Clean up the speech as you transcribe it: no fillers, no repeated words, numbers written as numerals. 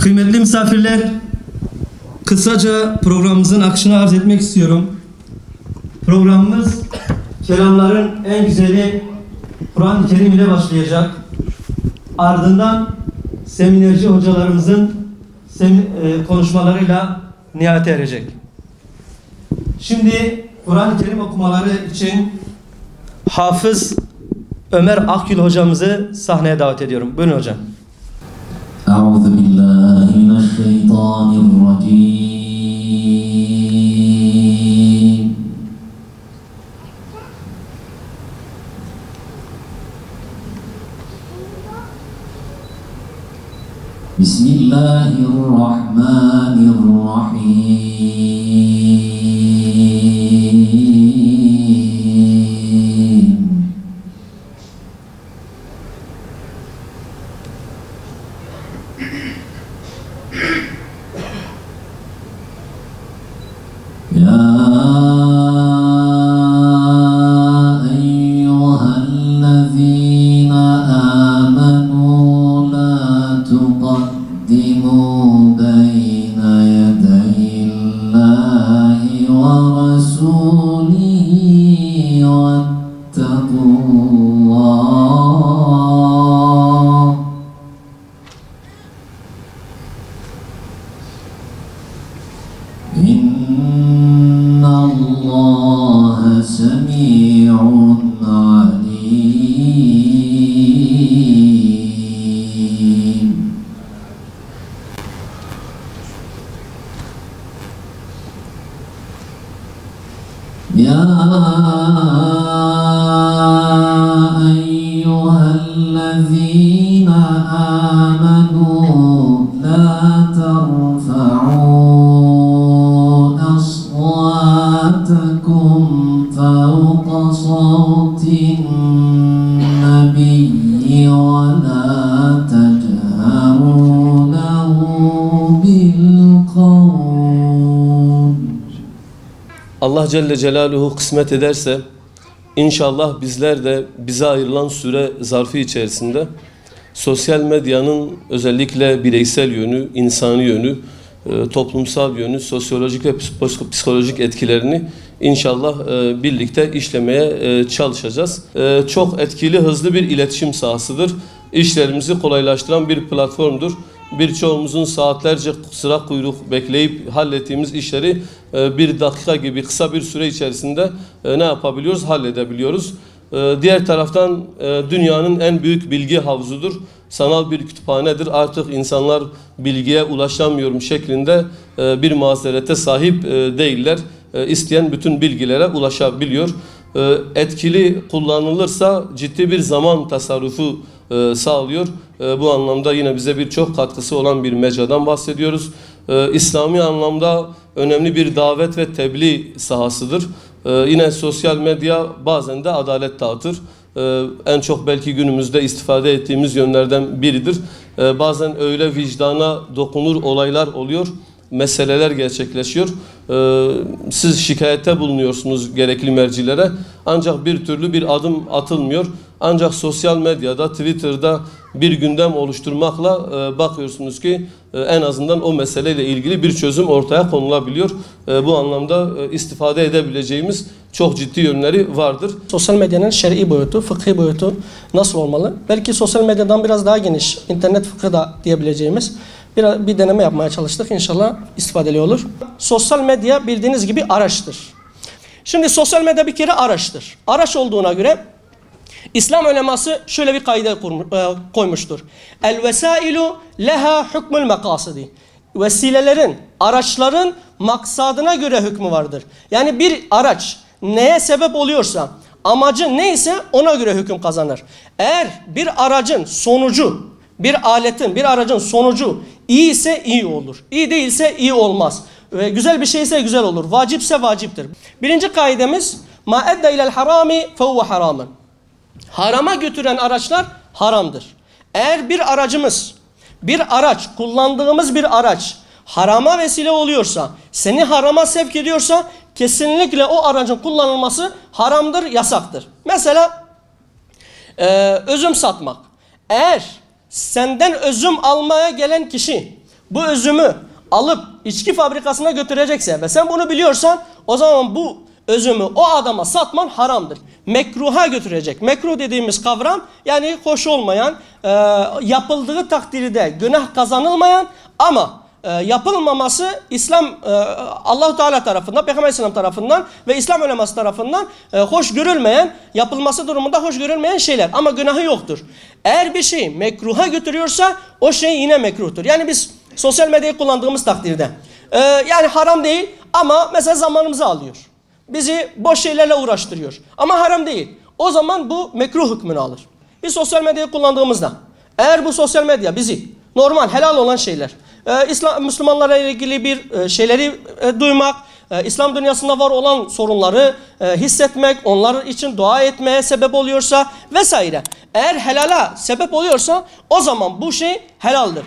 Kıymetli misafirler, kısaca programımızın akışını arz etmek istiyorum. Programımız kelamların en güzeli Kur'an-ı Kerim ile başlayacak. Ardından seminerci hocalarımızın konuşmalarıyla nihayete erecek. Şimdi Kur'an-ı Kerim okumaları için Hafız Ömer Akgül hocamızı sahneye davet ediyorum. Buyurun hocam. Euzu billahi mineşşeytanirracim. Bismillahirrahmanirrahim. Ya eyyühellezîne âmenû lâ tuqaddimû beyne yedeyillâhi ve rasûlihi vettekullâh. İnnallâhe semî'un alîm. Ya eyyühellezîne âmenû lâ terfa'û أصواتكم فوق صوت النبي ولا تجهروا له بالقول. Allah Celle Celaluhu kısmet ederse inşallah bizler de bize ayrılan süre zarfı içerisinde sosyal medyanın özellikle bireysel yönü, insani yönü, toplumsal yönü, sosyolojik ve psikolojik etkilerini inşallah birlikte işlemeye çalışacağız. Çok etkili, hızlı bir iletişim sahasıdır. İşlerimizi kolaylaştıran bir platformdur. Birçoğumuzun saatlerce sıra kuyruk bekleyip hallettiğimiz işleri bir dakika gibi kısa bir süre içerisinde ne yapabiliyoruz? Halledebiliyoruz. Diğer taraftan dünyanın en büyük bilgi havuzudur. Sanal bir kütüphanedir. Artık insanlar bilgiye ulaşamıyorum şeklinde bir mazerete sahip değiller. İsteyen bütün bilgilere ulaşabiliyor. Etkili kullanılırsa ciddi bir zaman tasarrufu sağlıyor. Bu anlamda yine bize birçok katkısı olan bir mecradan bahsediyoruz. İslami anlamda önemli bir davet ve tebliğ sahasıdır. Yine sosyal medya bazen de adalet dağıtır. En çok belki günümüzde istifade ettiğimiz yönlerden biridir. Bazen öyle vicdana dokunur olaylar oluyor, meseleler gerçekleşiyor. Siz şikayette bulunuyorsunuz gerekli mercilere, ancak bir türlü bir adım atılmıyor. Ancak sosyal medyada, Twitter'da bir gündem oluşturmakla bakıyorsunuz ki en azından o meseleyle ilgili bir çözüm ortaya konulabiliyor. Bu anlamda istifade edebileceğimiz çok ciddi yönleri vardır. Sosyal medyanın şer'i boyutu, fıkhi boyutu nasıl olmalı? Belki sosyal medyadan biraz daha geniş, internet fıkhı da diyebileceğimiz bir deneme yapmaya çalıştık. İnşallah istifadeli olur. Sosyal medya bildiğiniz gibi araçtır. Şimdi sosyal medya bir kere araçtır. Araç olduğuna göre İslam uleması şöyle bir kaide koymuştur. El-vesailu leha hukmul makasidi. Vesilelerin, araçların maksadına göre hükmü vardır. Yani bir araç neye sebep oluyorsa, amacı neyse ona göre hüküm kazanır. Eğer bir aracın sonucu, bir aletin, bir aracın sonucu iyi ise iyi olur. İyi değilse iyi olmaz. Ve güzel bir şeyse güzel olur. Vacipse vaciptir. Birinci kaidemiz ma edde ilel harami fehuve haramın. Harama götüren araçlar haramdır. Eğer bir aracımız, bir araç, kullandığımız bir araç harama vesile oluyorsa, seni harama sevk ediyorsa kesinlikle o aracın kullanılması haramdır, yasaktır. Mesela özüm satmak. Eğer senden özüm almaya gelen kişi bu üzümü alıp içki fabrikasına götürecekse ve sen bunu biliyorsan o zaman bu üzümü o adama satman haramdır. Mekruha götürecek. Mekruh dediğimiz kavram yani hoş olmayan, yapıldığı takdirde günah kazanılmayan ama yapılmaması Allah-u Teala tarafından, Peygamber Aleyhisselam tarafından ve İslam uleması tarafından hoş görülmeyen, yapılması durumunda hoş görülmeyen şeyler. Ama günahı yoktur. Eğer bir şey mekruha götürüyorsa o şey yine mekruhtur. Yani biz sosyal medyayı kullandığımız takdirde yani haram değil ama mesela zamanımızı alıyor. Bizi boş şeylerle uğraştırıyor. Ama haram değil. O zaman bu mekruh hükmünü alır. Biz sosyal medyayı kullandığımızda eğer bu sosyal medya bizi normal, helal olan şeyler, Müslümanlara ilgili bir şeyleri duymak, İslam dünyasında var olan sorunları hissetmek, onlar için dua etmeye sebep oluyorsa vesaire. Eğer helala sebep oluyorsa o zaman bu şey helaldir.